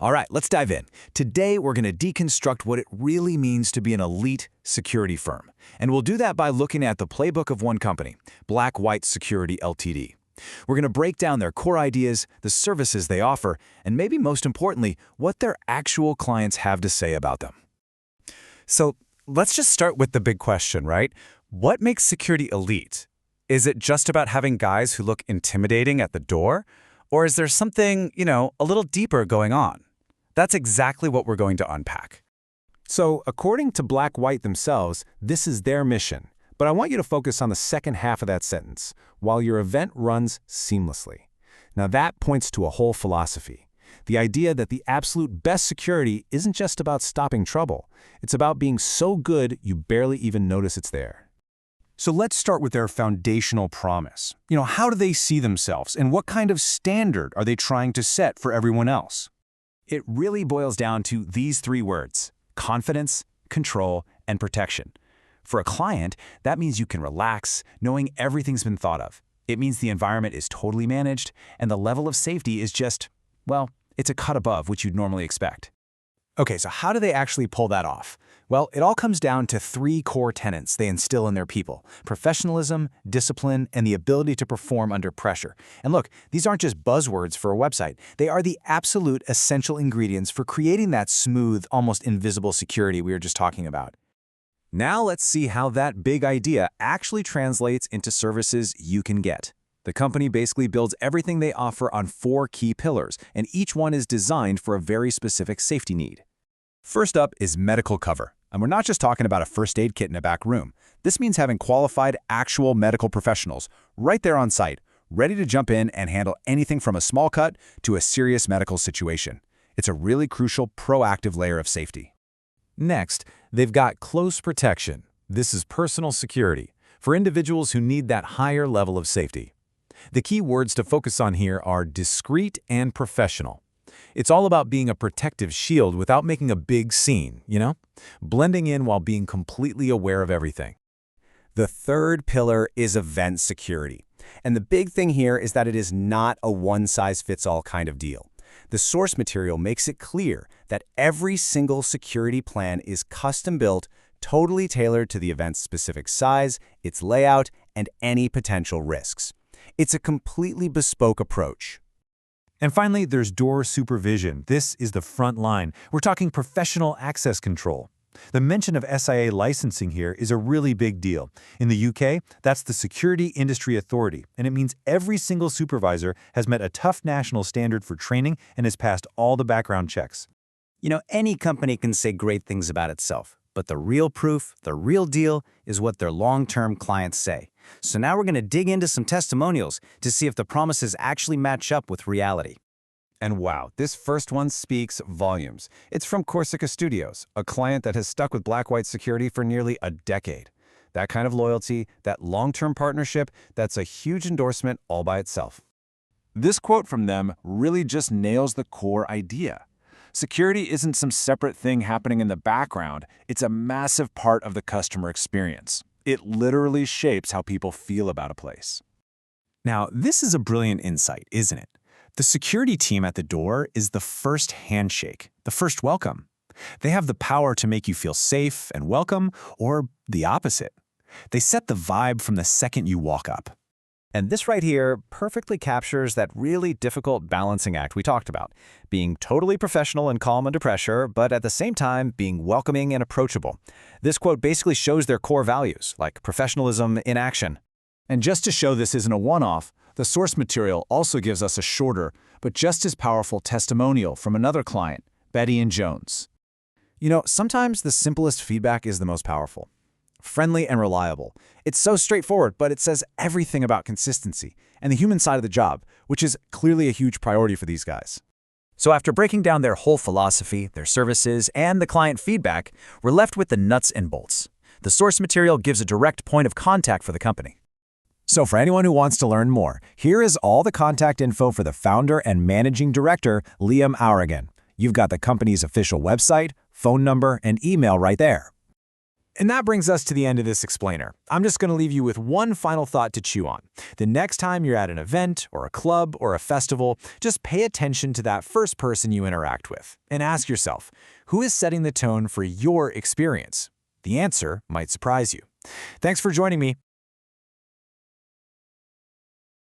All right, let's dive in. Today, we're going to deconstruct what it really means to be an elite security firm. And we'll do that by looking at the playbook of one company, Black White Security Ltd. We're going to break down their core ideas, the services they offer, and maybe most importantly, what their actual clients have to say about them. So let's just start with the big question, right? What makes security elite? Is it just about having guys who look intimidating at the door? Or is there something, a little deeper going on? That's exactly what we're going to unpack. So, according to Black White themselves, this is their mission. But I want you to focus on the second half of that sentence, while your event runs seamlessly. Now that points to a whole philosophy. The idea that the absolute best security isn't just about stopping trouble. It's about being so good you barely even notice it's there. So let's start with their foundational promise. How do they see themselves, and what kind of standard are they trying to set for everyone else? It really boils down to these three words: confidence, control, and protection. For a client, that means you can relax, knowing everything's been thought of. It means the environment is totally managed, and the level of safety is just, well, it's a cut above what you'd normally expect. Okay, so how do they actually pull that off? Well, it all comes down to three core tenets they instill in their people: professionalism, discipline, and the ability to perform under pressure. And look, these aren't just buzzwords for a website. They are the absolute essential ingredients for creating that smooth, almost invisible security we were just talking about. Now let's see how that big idea actually translates into services you can get. The company basically builds everything they offer on 4 key pillars, and each one is designed for a very specific safety need. First up is medical cover. And we're not just talking about a first aid kit in a back room. This means having qualified, actual medical professionals right there on site, ready to jump in and handle anything from a small cut to a serious medical situation. It's a really crucial, proactive layer of safety. Next, they've got close protection. This is personal security for individuals who need that higher level of safety. The key words to focus on here are discreet and professional. It's all about being a protective shield without making a big scene, blending in while being completely aware of everything. The third pillar is event security. And the big thing here is that it is not a one-size-fits-all kind of deal. The source material makes it clear that every single security plan is custom-built, totally tailored to the event's specific size, its layout, and any potential risks. It's a completely bespoke approach. And finally, there's door supervision. This is the front line. We're talking professional access control. The mention of SIA licensing here is a really big deal. In the UK, that's the Security Industry Authority, and it means every single supervisor has met a tough national standard for training and has passed all the background checks. Any company can say great things about itself, but the real proof, the real deal, is what their long-term clients say. So now we're going to dig into some testimonials to see if the promises actually match up with reality. And wow, this first one speaks volumes. It's from Corsica Studios, a client that has stuck with Black White Security for nearly a decade. That kind of loyalty, that long-term partnership, that's a huge endorsement all by itself. This quote from them really just nails the core idea. Security isn't some separate thing happening in the background. It's a massive part of the customer experience. It literally shapes how people feel about a place. Now, this is a brilliant insight, isn't it? The security team at the door is the first handshake, the first welcome. They have the power to make you feel safe and welcome, or the opposite. They set the vibe from the second you walk up. And this right here perfectly captures that really difficult balancing act we talked about, being totally professional and calm under pressure, but at the same time being welcoming and approachable. This quote basically shows their core values, like professionalism in action. And just to show this isn't a one-off, the source material also gives us a shorter, but just as powerful testimonial from another client, Betty and Jones. Sometimes the simplest feedback is the most powerful. Friendly and reliable. It's so straightforward, but it says everything about consistency and the human side of the job, which is clearly a huge priority for these guys. So after breaking down their whole philosophy, their services, and the client feedback, we're left with the nuts and bolts. The source material gives a direct point of contact for the company. So for anyone who wants to learn more, here is all the contact info for the founder and managing director, Liam Aurigan. You've got the company's official website, phone number, and email right there. And that brings us to the end of this explainer. I'm just going to leave you with one final thought to chew on. The next time you're at an event or a club or a festival, just pay attention to that first person you interact with and ask yourself, who is setting the tone for your experience? The answer might surprise you. Thanks for joining me.